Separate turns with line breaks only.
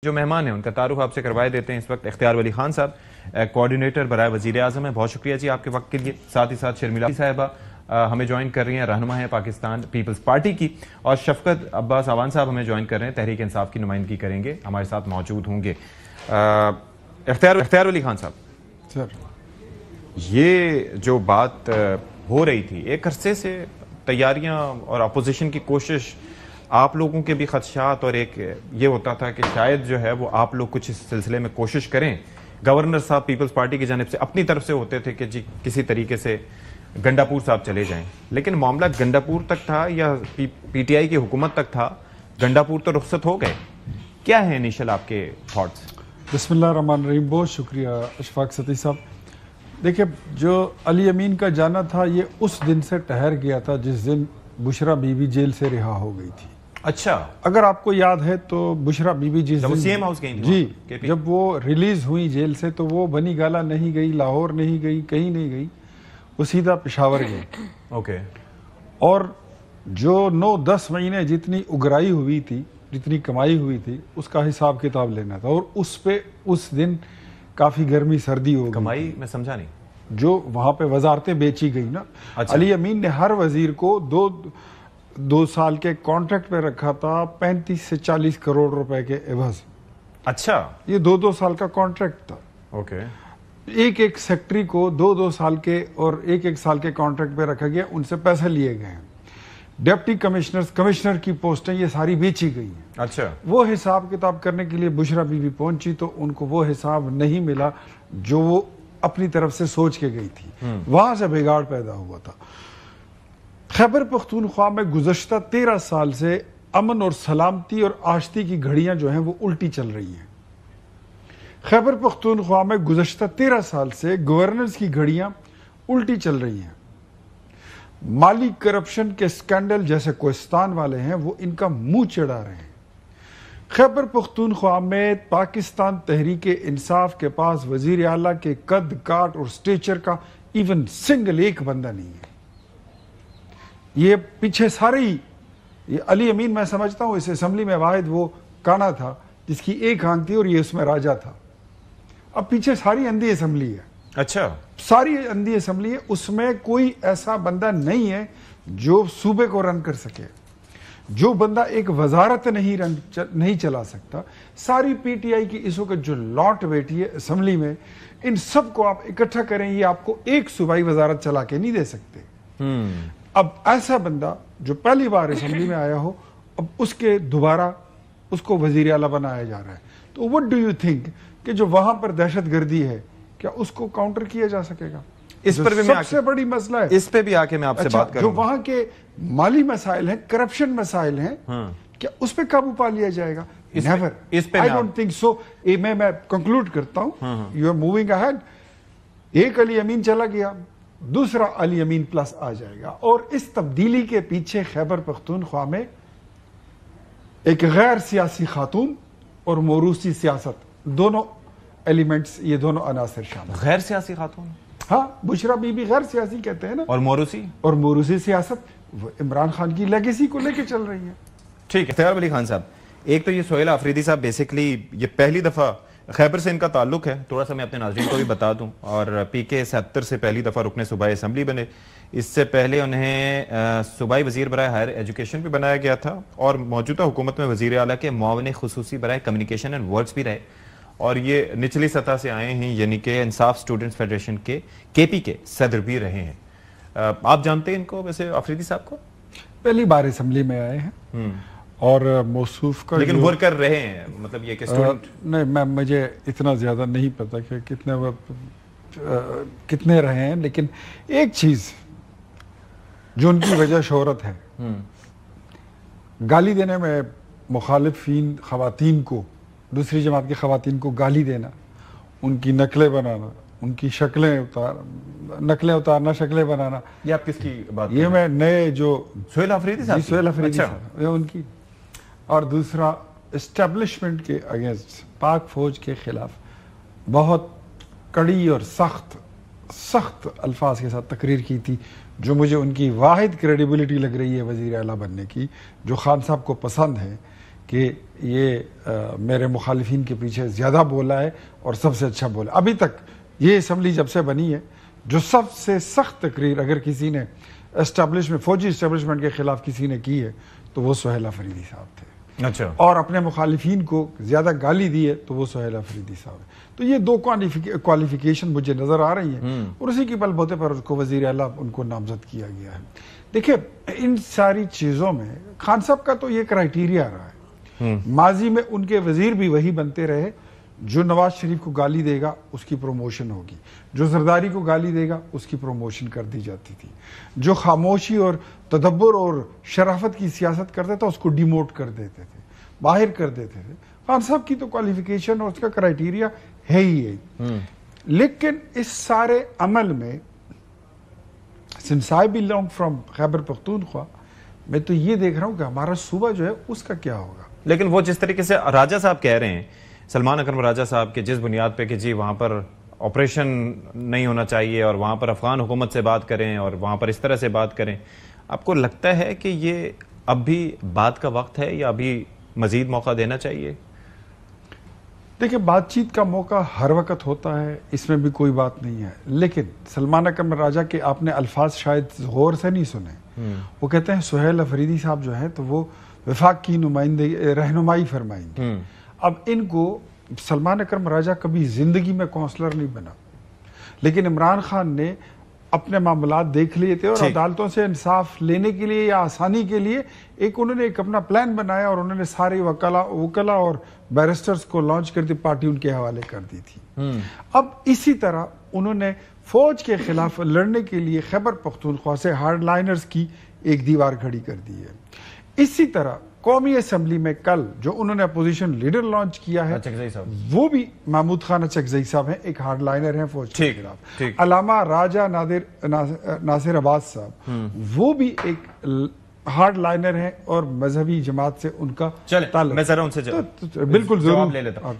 جو مہمان ہیں ان کا تعارف آپ سے کروائے دیتے ہیں. اس وقت اختیار ولی خان صاحب کوارڈینیٹر برائے وزیر اعظم ہیں. بہت شکریہ جی آپ کے وقت کے لیے. ساتھ ہی ساتھ شرمیلا صاحبہ ہمیں جوائن کر رہی ہیں, رہنما ہیں پاکستان پیپلز پارٹی کی, اور شفقت عباس آوان صاحب ہمیں جوائن کر رہے ہیں, تحریک انصاف کی نمائندگی کریں گے, ہمارے ساتھ موجود ہوں گے. اختیار ولی خان صاحب
سر, یہ
جو بات ہو رہی تھی ایک عرصے سے, تیاریاں اور اپوزیشن کی کوشش, آپ لوگوں کے بھی خدشات, اور ایک یہ ہوتا تھا کہ شاید جو ہے وہ آپ لوگ کچھ اس سلسلے میں کوشش کریں. گورنر صاحب پیپلز پارٹی کی جانب سے اپنی طرف سے ہوتے تھے کہ جی کسی طریقے سے گنڈاپور صاحب چلے جائیں, لیکن معاملہ گنڈاپور تک تھا یا پی ٹی آئی کی حکومت تک تھا؟ گنڈاپور تو رخصت ہو گئے. کیا ہے انیشل آپ کے تھاٹس؟
بسم اللہ الرحمن الرحیم. بہت شکریہ اشفاق ستی صاحب. دیکھیں, جو علی امین کا جانا تھا یہ اس دن سے ٹھہر گیا تھا جس دن بشرا بی بی جیل سے رہا ہو گئی تھی.
اچھا,
اگر آپ کو یاد ہے تو بشرا بی بی جس
سی ایم ہاؤس گئی
جی جب وہ ریلیز ہوئی جیل سے تو وہ بنی گالا نہیں گئی, لاہور نہیں گئی, کہیں نہیں گئی, وہ سیدھا پشاور گئی.
اوکے.
اور جو 9-10 مہینے جتنی اگرائی ہوئی تھی, جتنی کمائی ہوئی تھی, اس کا حساب کتاب لینا تھا. اور اس پہ اس دن کافی گرمی سردی ہو گئی.
کمائی میں سمجھا نہیں. جو
وہاں پہ وزارتیں بیچی گئی نا.
اچھا.
علی امین نے ہر وزیر کو دو سال کے کانٹریکٹ پہ رکھا تھا 35 سے 40 کروڑ روپے کے عوض.
اچھا,
یہ 2 سال کا کانٹریکٹ تھا.
اوکے.
ایک سیکٹری کو 2 سال کے اور 1 سال کے کانٹریکٹ پہ رکھا گیا, ان سے پیسے لیے گئے ہیں. ڈپٹی کمشنر کی پوسٹیں یہ ساری بیچی گئی ہیں.
اچھا.
وہ حساب کتاب کرنے کے لیے بشرا بی بی پہنچی تو ان کو وہ حساب نہیں ملا جو وہ اپنی طرف سے سوچ کے گئی تھی. وہاں سے بگاڑ پیدا ہوا تھا. خیبر پختونخوا میں گزشتہ 13 سال سے امن اور سلامتی اور آشتی کی گھڑیاں جو ہیں وہ الٹی چل رہی ہیں. خیبر پختونخوا میں گزشتہ 13 سال سے گورننس کی گھڑیاں الٹی چل رہی ہیں. مالی کرپشن کے سکینڈل جیسے کوہستان والے ہیں وہ ان کا منہ چڑھا رہے ہیں. خیبر پختونخوا میں پاکستان تحریک انصاف کے پاس وزیر اعلیٰ کے قد کاٹ اور سٹیچر کا ایون سنگل ایک بندہ نہیں ہے. یہ پیچھے ساری یہ علی امین میں سمجھتا ہوں اس اسمبلی میں واحد وہ کانا تھا جس کی ایک آنکھ تھی اور یہ اس میں راجہ تھا. اب پیچھے ساری اندھی اسمبلی ہے.
اچھا.
ساری اندھی اسمبلی ہے, اس میں کوئی ایسا بندہ نہیں ہے جو صوبے کو رن کر سکے, جو بندہ ایک وزارت نہیں چلا سکتا. ساری پی ٹی آئی کی اس وقت جو لاٹ بیٹھی ہے اسمبلی میں, ان سب کو آپ اکٹھا کریں, یہ آپ کو ایک صوبائی وزارت چلا کے نہیں دے سکتے. اب ایسا بندہ جو پہلی بار اسمبلی میں آیا ہو, اب اس کے دوبارہ اس کو وزیر اعلیٰ بنایا جا رہا ہے. تو what do you think کہ جو وہاں پر دہشت گردی ہے کیا اس کو کاؤنٹر کیا جا سکے گا؟
اس پر بھی
سب سے بڑی مسئلہ ہے,
اس پہ بھی آکے میں آپ سے بات کروں.
جو وہاں کے مالی مسائل ہیں, کرپشن مسائل ہیں, کیا اس پہ قابو پا لیا جائے گا؟ Never. I don't think so. میں کنکلوڈ کرتا ہوں. You are moving ahead. ایک علی امین چلا گیا, دوسرا علی امین پلس آ جائے گا, اور اس تبدیلی کے پیچھے خیبر پختونخوا میں ایک غیر سیاسی خاتون اور موروثی سیاست دونوں ایلیمنٹس, یہ دونوں عناصر شامل.
غیر سیاسی خاتون؟
ہاں, بشرا بی بی غیر سیاسی کہتے ہیں نا.
اور موروثی
سیاست وہ عمران خان کی لیگیسی کو لے کے چل رہی ہے.
ٹھیک ہے. اختیار ولی خان صاحب, ایک تو یہ سہیل آفریدی صاحب بیسیکلی یہ پہلی دفعہ خیبر سے ان کا تعلق ہے, تھوڑا سا میں اپنے ناظرین کو بھی بتا دوں, اور پی کے 77 سے پہلی دفعہ رکن صوبائی اسمبلی بنے. اس سے پہلے انہیں صوبائی وزیر برائے ہائر ایجوکیشن بھی بنایا گیا تھا, اور موجودہ حکومت میں وزیر اعلیٰ کے معاون خصوصی برائے کمیونیکیشن اینڈ ورکس بھی رہے, اور یہ نچلی سطح سے آئے ہیں, یعنی کہ انصاف اسٹوڈنٹس فیڈریشن کے KP کے صدر بھی رہے ہیں. آپ جانتے ہیں ان کو ویسے آفریدی صاحب کو؟
پہلی بار اسمبلی میں آئے ہیں, اور موصوف کا
لیکن ورکر رہے ہیں, مطلب یہ کہ اسٹوڈنٹ
نہیں, مجھے اتنا زیادہ نہیں پتا کہ کتنے رہے ہیں, لیکن ایک چیز جو ان کی وجہ شہرت ہے, گالی دینے میں مخالفین خواتین کو, دوسری جماعت کی خواتین کو گالی دینا, ان کی نقلیں بنانا, ان کی نقلیں اتارنا, شکلیں بنانا.
یہ آپ کس کی بات؟
یہ میں نئے جو
سہیل آفریدی
صاحب ان کی, اور دوسرا اسٹیبلشمنٹ کے اگینسٹ, پاک فوج کے خلاف بہت کڑی اور سخت الفاظ کے ساتھ تقریر کی تھی, جو مجھے ان کی واحد کریڈیبلٹی لگ رہی ہے وزیر اعلیٰ بننے کی, جو خان صاحب کو پسند ہے کہ یہ میرے مخالفین کے پیچھے زیادہ بولا ہے اور سب سے اچھا بولا. ابھی تک یہ اسمبلی جب سے بنی ہے جو سب سے سخت تقریر اگر کسی نے فوجی اسٹیبلشمنٹ کے خلاف کسی نے کی ہے تو وہ سہیل افریدی صاحب تھے.
اچھا.
اور اپنے مخالفین کو زیادہ گالی دی ہے تو وہ سہیل افریدی صاحب ہے. تو یہ دو کوالیفیکیشن مجھے نظر آ رہی ہیں اور اسی کی بل بوتے پر اس کو وزیر اعلیٰ ان کو نامزد کیا گیا ہے. دیکھیں ان ساری چیزوں میں خان صاحب کا تو یہ کرائیٹیریا رہا ہے. ماضی میں ان کے وزیر بھی وہی بنتے رہے. جو نواز شریف کو گالی دے گا اس کی پروموشن ہوگی, جو زرداری کو گالی دے گا اس کی پروموشن کر دی جاتی تھی, جو خاموشی اور تدبر اور شرافت کی سیاست کرتا تھا اس کو ڈیموٹ کر دیتے تھے, باہر کر دیتے تھے. خان صاحب کی تو کوالیفیکیشن اور اس کا کرائیٹیریا ہے ہی ہے. لیکن اس سارے عمل میں since I belong from Khyber Pakhtunkhwa میں تو یہ دیکھ رہا ہوں کہ ہمارا صوبہ جو ہے اس کا کیا ہوگا.
لیکن وہ جس طریقے سے راجہ صاحب کہہ رہے ہیں, سلمان اکرم راجہ صاحب کے جس بنیاد پہ کہ جی وہاں پر آپریشن نہیں ہونا چاہیے اور وہاں پر افغان حکومت سے بات کریں اور وہاں پر اس طرح سے بات کریں, آپ کو لگتا ہے کہ یہ اب بھی بات کا وقت ہے یا ابھی مزید موقع دینا چاہیے؟
دیکھیں بات چیت کا موقع ہر وقت ہوتا ہے, اس میں بھی کوئی بات نہیں ہے. لیکن سلمان اکرم راجہ کے آپ نے الفاظ شاید غور سے نہیں سنے. وہ کہتے ہیں سہیل افریدی صاحب جو ہیں تو وہ وفاق کی رہنمائی فرمائیں گے. اب ان کو سلمان اکرم راجہ کبھی زندگی میں کونسلر نہیں بنا, لیکن عمران خان نے اپنے معاملات دیکھ لیے تھے اور عدالتوں سے انصاف لینے کے لیے یا آسانی کے لیے انہوں نے ایک اپنا پلان بنایا اور انہوں نے سارے وکلا اور بیرسٹرز کو لانچ کر دی, پارٹی ان کے حوالے کر دی تھی. اب اسی طرح انہوں نے فوج کے خلاف لڑنے کے لیے خیبر پختونخوا سے ہارڈ لائنرز کی ایک دیوار کھڑی کر دی ہے. اسی طرح قومی اسمبلی میں کل جو انہوں نے اپوزیشن لیڈر لانچ کیا ہے وہ بھی محمود خان اچکزئی صاحب ہیں, ایک ہارڈ لائنر ہیں فوج کے خلاف. علامہ راجہ ناصر عباس صاحب وہ بھی ایک ہارڈ لائنر ہیں اور مذہبی جماعت سے ان کا
تعلق. میں ذرا ان سے
بالکل ضرور
لے لیتا ہوں.